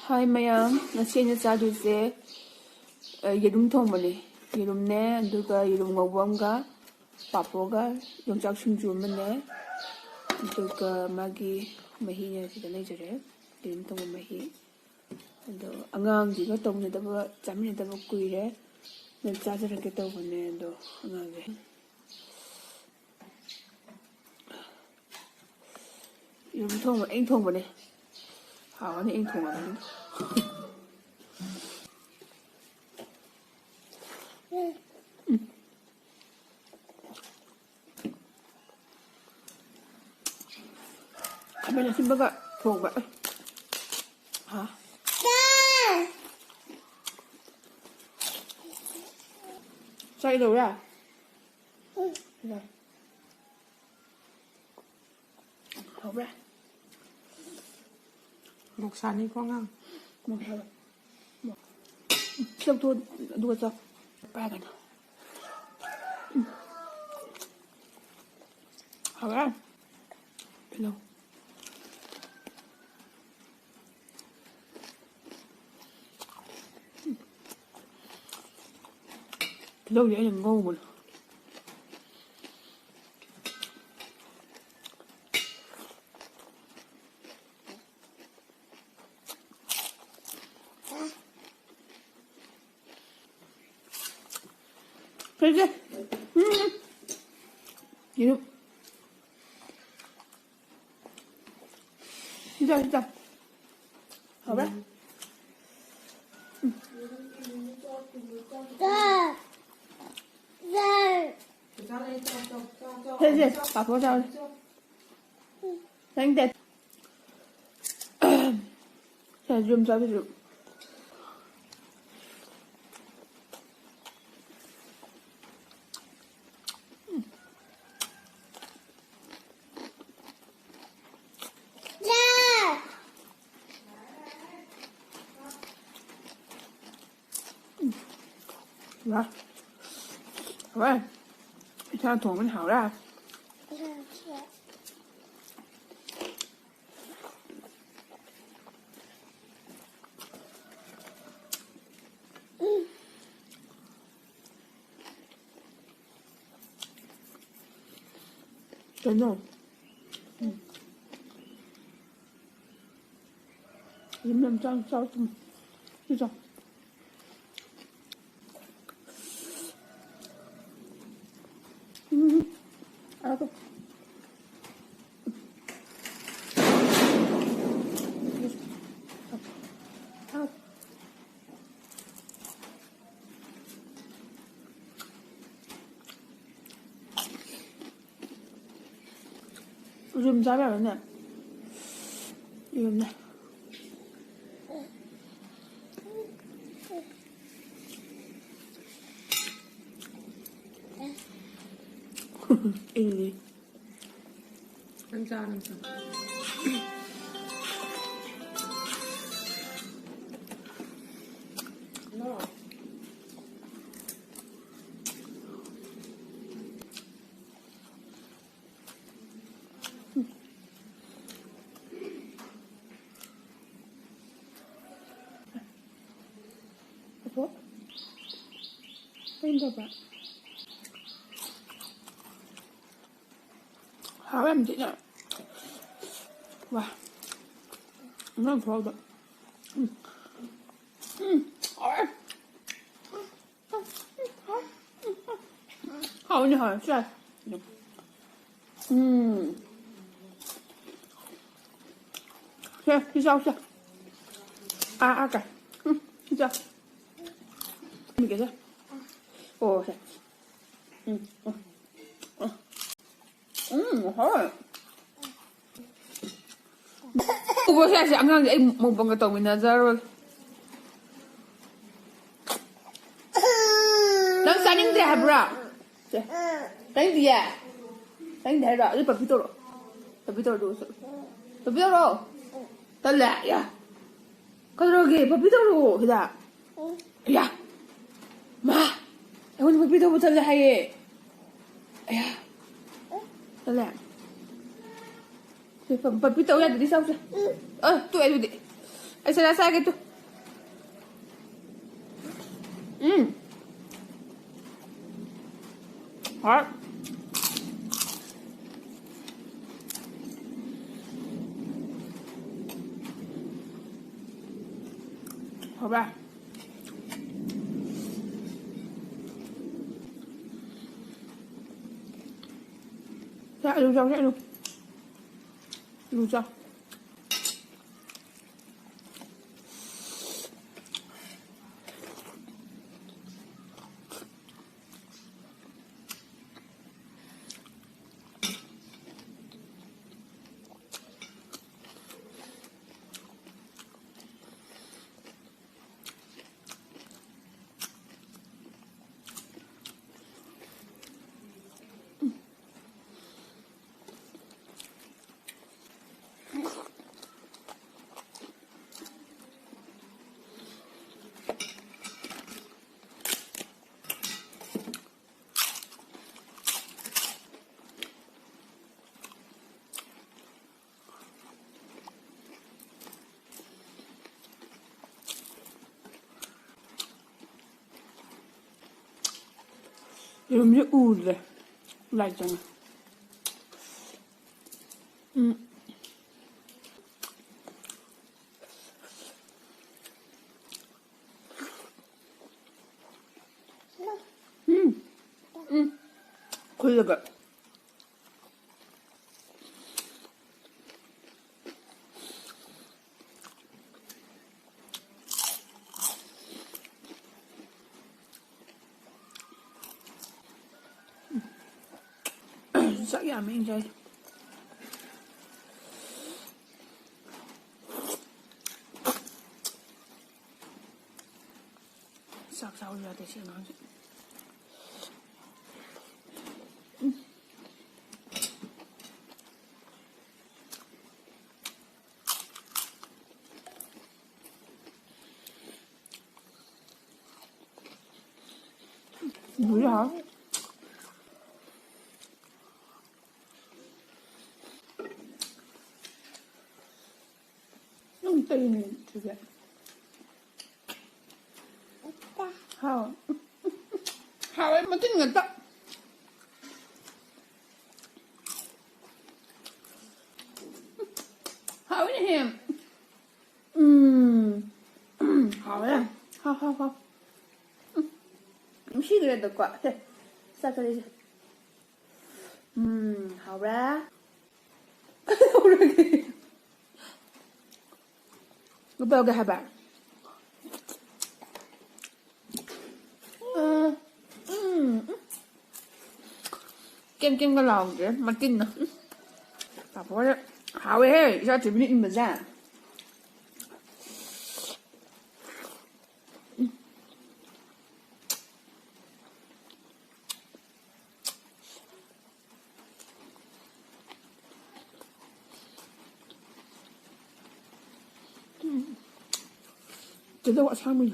Hai mayam, ngasi aina chadoise yerum thongmani. Yerumne aduga yerum ngawamga papoga yongchak singju amane aduga magi mahi ne sida leijare. Yerum thongma mahi. Ado angang jiga tongnadaba chaminadaba kuire na chajarake tawbane ado angange. Yerum thongma ain thongbane. Hawane ain thongabane. Kamen simbaga thongba. Ha? Chạy đâu ra? Rồi. Không ra. Một sàn đi con ngang. Một heo. Xong thôi, đua sao? Ba cái nào. Không ra. Hello. Lâu vậy là ngon rồi. Thấy chưa? Nhìn không? Đi ra, đi ra. Hả bé? Thế gì? Bà có sao đi? Đánh đẹp. Sẽ zoom ra cái rượu. Rồi. Rồi. Sao thùng mình hảo ra. Đúng rồi. Im làm sao chứ sao. 알았어. 요즘 잠이 안 오네. 이거 없네. Ini. Ăn sao. No. Apa? Ini apa? Làm chị nhá. Wow. Nó thơm rồi. Hầu như hồi chưa. Chưa, đi sau chưa. Cả. Đi sau. Mình kìa chưa. Ồ, kìa. Thôi. Ủa sao chẳng ngang vậy một bằng cái tổ mình là ra rồi. Đang sáng những đẹp rồi. Đánh gì à? Đánh đẹp rồi, đi bật video rồi. Bật video rồi. Bật video rồi. Tao lại à? Có rồi kìa, bật video rồi kìa. Ya. Ma. Em bật video một thật là hay ấy. Ya. Tao lại. Bật video ra để đi sau chưa? Tụi em đi. 哎，再来3个都。好。好吧。下入酱，下入酱。有没有屋子来着呢？可以这个。啥样没应该？啥不啥？我觉得得先上去。不要。对你这边。好。好，没这个大。好一点。好呀，好。4个人都挂，对，3个人。好吧。我这个，我不要给海板。Kem cái lòng kìa, mà kinh nè. Bà bố đấy. Hảo ấy, sao chỉ biết mà ra. Chứ đâu gọi sao mình.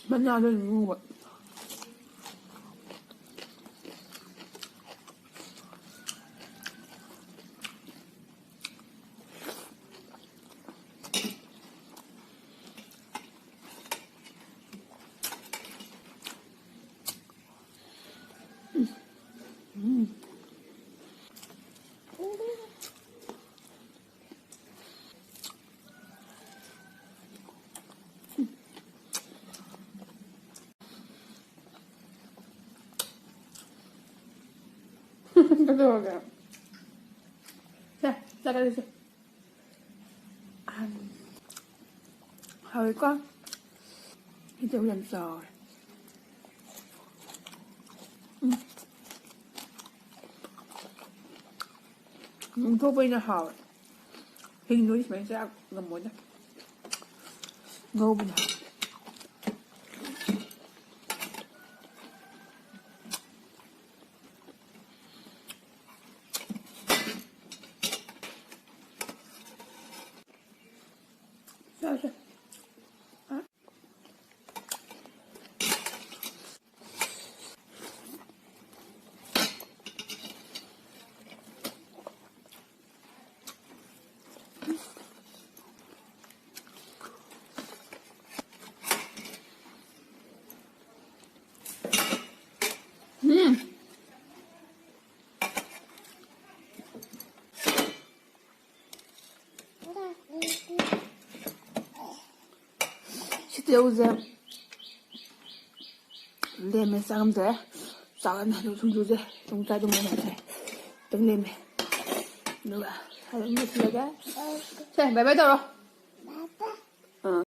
Bánh nhau cho mình ngu vậy. Cái đồ kìa. Đây, ra đây đi. Hơi quá. Cái chỗ làm sò. Thôi bây giờ hỏi. Hình núi mấy ra ngầm muối này. Ngô bây giờ. Sao rồi? 새우새 레면 쌀감새 쌀은 송주새 동사도 먹는데 등레면 누가 사람 무슬러가 자 바이바이 떨어